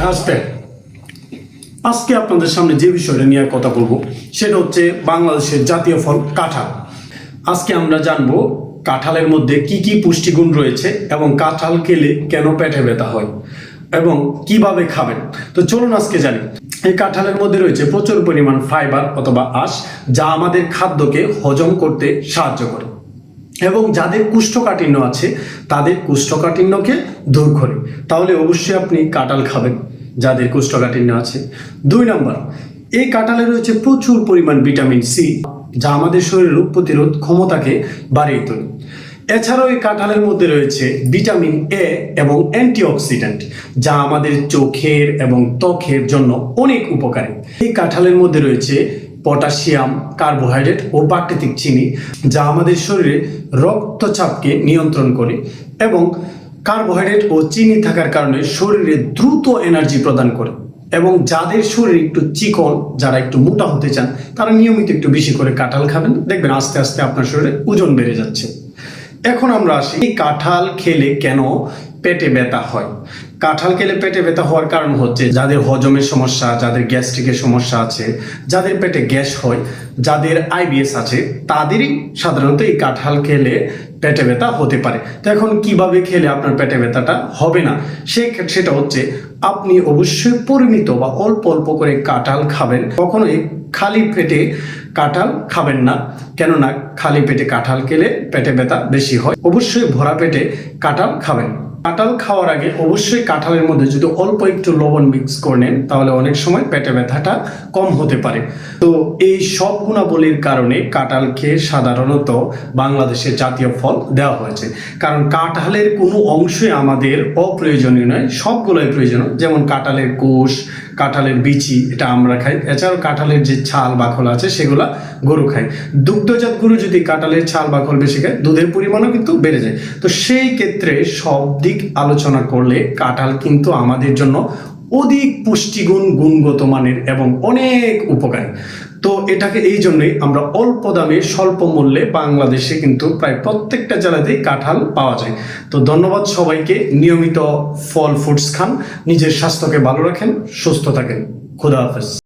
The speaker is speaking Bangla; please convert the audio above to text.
আজকে আজকে আপনাদের সামনে যে বিষয়টা নিয়ে কথা বলবো সেটা হচ্ছে বাংলাদেশের জাতীয় ফল কাঁঠাল। আজকে আমরা জানবো কাঁঠালের মধ্যে কি কি পুষ্টিগুণ রয়েছে এবং কাঁঠাল খেলে কেন পেটে ব্যথা হয় এবং কিভাবে খাবেন। তো চলুন আজকে জানি। এই কাঁঠালের মধ্যে রয়েছে প্রচুর পরিমাণ ফাইবার অথবা আঁশ, যা আমাদের খাদ্যকে হজম করতে সাহায্য করে এবং যাদের কোষ্ঠকাঠিন্য আছে তাদের কোষ্ঠকাঠিন্যকে দূর করে। তাহলে অবশ্যই আপনি কাঁঠাল খাবেন যাদের কোষ্ঠকাঠিন্য আছে। 2 নম্বর, এই কাঁঠালে রয়েছে প্রচুর পরিমাণ ভিটামিন সি, যা আমাদের শরীরের রোগ প্রতিরোধ ক্ষমতাকে বাড়িয়ে তোলে। এছাড়াও এই কাঁঠালের মধ্যে রয়েছে ভিটামিন এ এবং অ্যান্টিঅক্সিডেন্ট, যা আমাদের চোখের এবং ত্বকের জন্য অনেক উপকারী। এই কাঁঠালের মধ্যে রয়েছে পটাশিয়াম, কার্বোহাইড্রেট ও প্রাকৃতিক চিনি, যা আমাদের শরীরে রক্তচাপকে নিয়ন্ত্রণ করে এবং কার্বোহাইড্রেট ও চিনি থাকার কারণে শরীরে দ্রুত এনার্জি প্রদান করে। এবং যাদের শরীর একটু চিকন, যারা একটু মোটা হতে চান, তারা নিয়মিত একটু বেশি করে কাঁঠাল খাবেন, দেখবেন আস্তে আস্তে আপনার শরীরে ওজন বেড়ে যাচ্ছে। এখন আমরা আসি, এই কাঁঠাল খেলে কেন পেটে ব্যথা হয়। কাঁঠাল খেলে পেটে ব্যথা হওয়ার কারণ হচ্ছে যাদের হজমের সমস্যা, যাদের গ্যাস্ট্রিকের সমস্যা আছে, যাদের পেটে গ্যাস হয়, যাদের আইবিএস আছে, তাদেরই সাধারণত এই কাঁঠাল খেলে পেটে ব্যথা হতে পারে। তো এখন কিভাবে খেলে আপনার পেটে ব্যথাটা হবে না, সেটা হচ্ছে আপনি অবশ্যই পরিমিত বা অল্প অল্প করে কাঁঠাল খাবেন। কখনোই খালি পেটে কাঁঠাল খাবেন না, কেননা খালি পেটে কাঁঠাল খেলে পেটে ব্যথা বেশি হয়। অবশ্যই ভরা পেটে কাঁঠাল খাবেন। কাঁঠাল খাওয়ার আগে অবশ্যই কাঁঠালের মধ্যে যদি অল্প একটু লবণ মিক্স করে নেন, তাহলে অনেক সময় পেটে ব্যথাটা কম হতে পারে। তো এই সব গুণাবলীর কারণে কাঁঠালকে সাধারণত বাংলাদেশের জাতীয় ফল দেওয়া হয়েছে। কারণ কাঁঠালের কোনো অংশই আমাদের অপ্রয়োজনীয় নয়, সবগুলোই প্রয়োজনীয়। যেমন কাঁঠালের কোষ, কাঁঠালের বিচি, এটা আমরা খাই। এছাড়াও কাঁঠালের যে ছাল বাকল আছে সেগুলা গরু খায়। দুগ্ধজাত গরু যদি কাঁঠালের ছাল বাকল বেশি খায়, দুধের পরিমাণও কিন্তু বেড়ে যায়। তো সেই ক্ষেত্রে সব দিক আলোচনা করলে কাঁঠাল কিন্তু আমাদের জন্য অধিক পুষ্টিগুণ, গুণগত মানের এবং অনেক উপকারী। তো এটাকে এই জন্যই আমরা অল্প দামে স্বল্প মূল্যে বাংলাদেশে কিন্তু প্রায় প্রত্যেকটা জেলাতেই কাঁঠাল পাওয়া যায়। তো ধন্যবাদ সবাইকে। নিয়মিত ফল ফ্রুটস খান, নিজের স্বাস্থ্যকে ভালো রাখেন, সুস্থ থাকেন। খুদা হাফেজ।